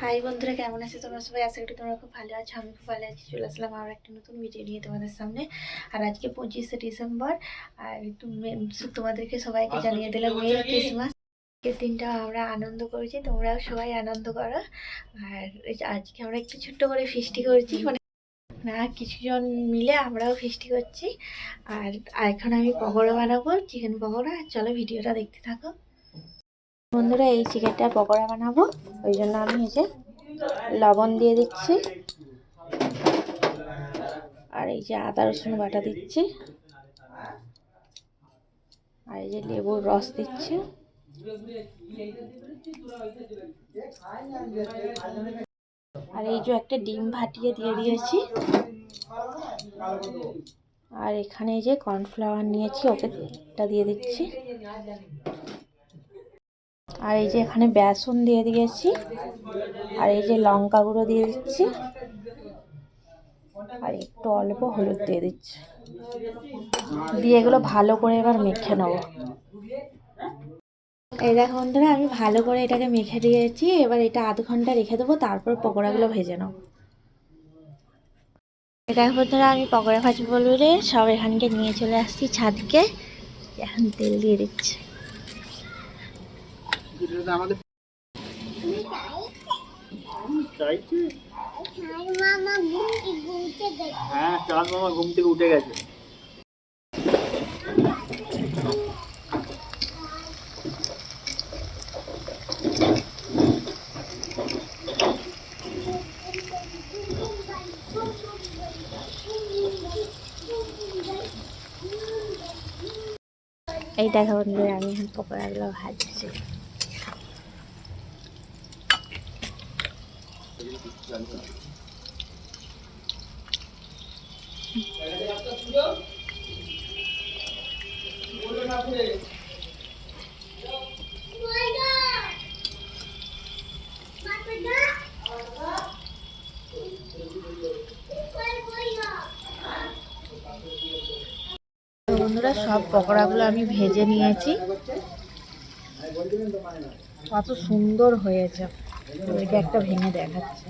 High বন্ধুরা, কেমন আছো তোমরা সবাই? আশা করি তোমরা খুব ভালো আছো। আমি খুব ভালো আছি। চলে আসলাম আবার একটা নতুন ভিডিও নিয়ে তোমাদের সামনে। আর আজকে 25শে ডিসেম্বর। আর তোমাদেরকে সবাইকে জানিয়ে দিলাম মেরি ক্রিসমাস। আজকের দিনটা আমরা আনন্দ করেছি, তোমরাও সবাই আনন্দ করো। আর আজকে আমরা একটু ছোট্ট করে ফিস্টি করেছি, মানে না কিছুজন মিলে আমরাও ফিস্টি করছি। আর এখন আমি পকোড়া বানাবো, চিকেন পকোড়া। চলো ভিডিওটা দেখতে থাকো বন্ধুরা। এই চিকেনটার পকোড়া বানাবো, ওই জন্য আমি এই যে লবণ দিয়ে দিচ্ছি, আর এই যে আদা রসুন বাটা দিচ্ছি, আর এই যে লেবুর রস দিচ্ছি, আর এই যে একটা ডিম ফাটিয়ে দিয়ে দিয়েছি, আর এখানে এই যে কর্নফ্লাওয়ার নিয়েছি, ওটা দিয়ে দিচ্ছি, আর এই যে এখানে বেসন দিয়ে দিয়েছি, আর এই যে লঙ্কা গুঁড়ো দিয়ে দিচ্ছি, আর একটু অল্প হলুদ দিয়ে দিচ্ছি, দিয়ে এগুলো ভালো করে এবার মেখে নেবো। এই দেখো বন্ধুরা, আমি ভালো করে এটাকে মেখে দিয়েছি। এবার এটা আধ ঘন্টা রেখে দেবো, তারপর পকোড়াগুলো ভেজে নেবো। এই দেখো বন্ধুরা, আমি পকোড়া ভাজবো বলে সব এখানকে নিয়ে চলে আসছি ছাদকে। এখন তেল দিয়ে দিচ্ছি। হ্যাঁ, চাঁদ মামা ঘুম থেকে উঠে গেছে। এই দেখো বন্ধুরা, আমি এখন পকোড়াগুলো ভাজছি। বন্ধুরা, সব পকোড়াগুলো আমি ভেজে নিয়েছি। কত সুন্দর হয়েছে, ওইটা একটা ভেঙে দেখাচ্ছে।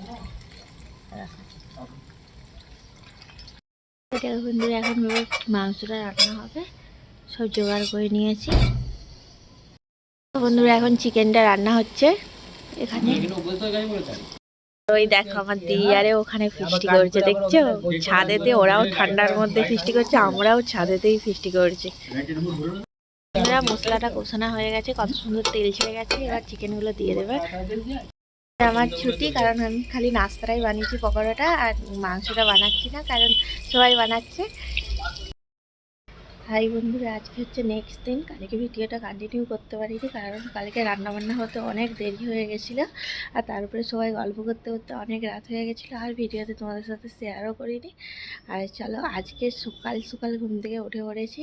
বন্ধুরা, এখন মাংসটা রান্না হবে, সব জোগাড় করে নিয়েছি। বন্ধুরা, এখন চিকেনটা রান্না হচ্ছে এখানে। ওই দেখো আমার দিয়ারে ওখানে ফিস্টি করছে, দেখছো? ছাদেতে ওরাও ঠান্ডার মধ্যে ফিস্টি করছে, আমরাও ছাদেতেই ফিস্টি করছি। মশলাটা কষানো হয়ে গেছে, কত সুন্দর তেল ছেড়ে গেছে। এবার চিকেনগুলো দিয়ে দেবে। আমার ছুটি, কারণ আমি খালি নাস্তাটাই বানিয়েছি পকোড়াটা, আর মাংসটা বানাচ্ছি না, কারণ সবাই বানাচ্ছে। হাই বন্ধুরা, আজকে হচ্ছে নেক্সট দিন। কালকে ভিডিওটা কন্টিনিউ করতে পারিনি, কারণ কালকে রান্নাবান্না হতে অনেক দেরি হয়ে গেছিলো, আর তারপরে সবাই গল্প করতে করতে অনেক রাত হয়ে গেছিলো, আর ভিডিওতে তোমাদের সাথে শেয়ারও করিনি। আর চলো, আজকে সকাল সকাল ঘুম থেকে উঠে পড়েছি,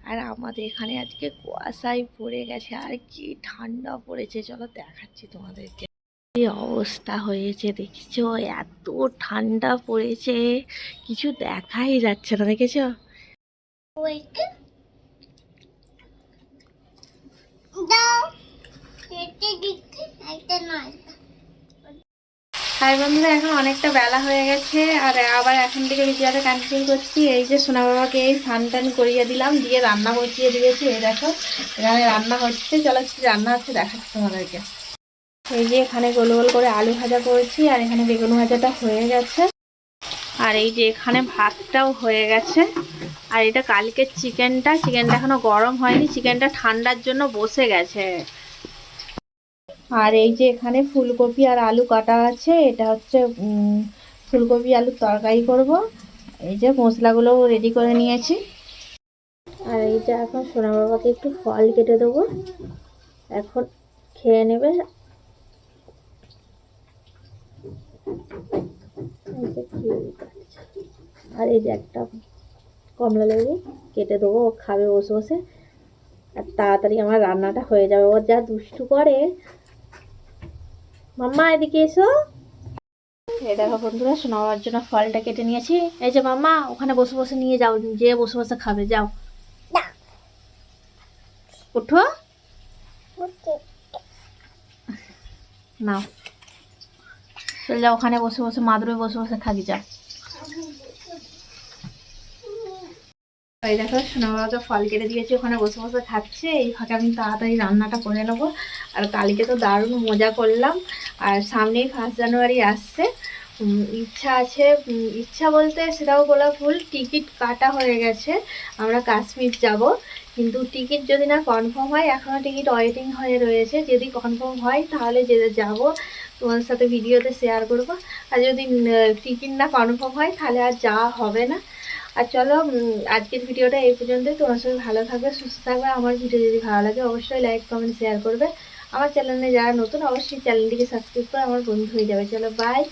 আর আমাদের এখানে আজকে কুয়াশায় পড়ে গেছে, আর কি ঠান্ডা পড়েছে। চলো দেখাচ্ছি তোমাদেরকে কি অবস্থা হয়েছে, দেখছো? এত ঠান্ডা পড়েছে, কিছু দেখাই যাচ্ছে না, দেখেছো? হাই বন্ধুরা, এখন অনেকটা বেলা হয়ে গেছে, আর আবার এখন থেকে ভিডিওটা কন্টিনিউ করছি। এই যে সোনা বাবাকে এই স্নান টান করিয়ে দিলাম, দিয়ে রান্না বসিয়ে দিয়েছি। এই দেখো এখানে রান্না হচ্ছে। চলো কি রান্না হচ্ছে দেখাচ্ছি তোমাদেরকে। এই যে এখানে গোল গোল করে আলু ভাজা করেছি, আর এখানে বেগুন ভাজাটা হয়ে গেছে, আর এই যে এখানে ভাতটাও হয়ে গেছে। আর এটা কালকের চিকেনটা এখনো গরম হয়নি, চিকেনটা ঠান্ডার জন্য বসে গেছে। আর এই যে এখানে ফুলকপি আর আলু কাটা আছে, এটা হচ্ছে ফুলকপি আলুর তরকারি করব। এই যে মশলাগুলো রেডি করে নিয়েছি। আর এই যে এখন সোনা বাবাকে একটু ফল কেটে দেবো, এখন খেয়ে নেবে। আর এই যে একটা কমলা লেবু কেটে দেবো, ও খাবে বসে বসে, আর তাড়াতাড়ি আমার রান্নাটা হয়ে যাবে। ও যা দুষ্টু করে। মাম্মা এদিকে এসো। এই দেখো বন্ধুরা, শোনাবার জন্য ফলটা কেটে নিয়েছি। এই যে মাম্মা, ওখানে বসে বসে নিয়ে যাও, যে বসে বসে খাবে, যাও উঠো নাও। চলে যা ওখানে বসে বসে মাদুরে বসে বসে থাকি যা। এই দেখো সোনা বাবাকে ফল কেটে দিয়েছি, ওখানে বসে বসে খাচ্ছে। এই ফাঁকে আমি তাড়াতাড়ি রান্নাটা করে নেবো। আর কালকে তো দারুণ মজা করলাম। আর সামনেই 1 জানুয়ারি আসছে। ইচ্ছা আছে, ইচ্ছা বলতে সেটাও বলা ভুল, টিকিট কাটা হয়ে গেছে, আমরা কাশ্মীর যাব। কিন্তু টিকিট যদি না কনফার্ম হয়, এখনও টিকিট ওয়েটিং হয়ে রয়েছে। যদি কনফার্ম হয় তাহলে যাব, তোমাদের সাথে ভিডিওতে শেয়ার করব। আর যদি টিকিট না কনফার্ম হয় তাহলে আর যাওয়া হবে না। আর চলো আজকের ভিডিওটা এই পর্যন্তই। তোমার সবাই ভালো থাকবে, সুস্থ থাকবে। আমার ভিডিও যদি ভালো লাগে অবশ্যই লাইক কমেন্ট শেয়ার করবে। আমার চ্যানেলে যারা নতুন অবশ্যই চ্যানেলটিকে সাবস্ক্রাইব করে আমার বন্ধু হয়ে যাবে। চলো বাই।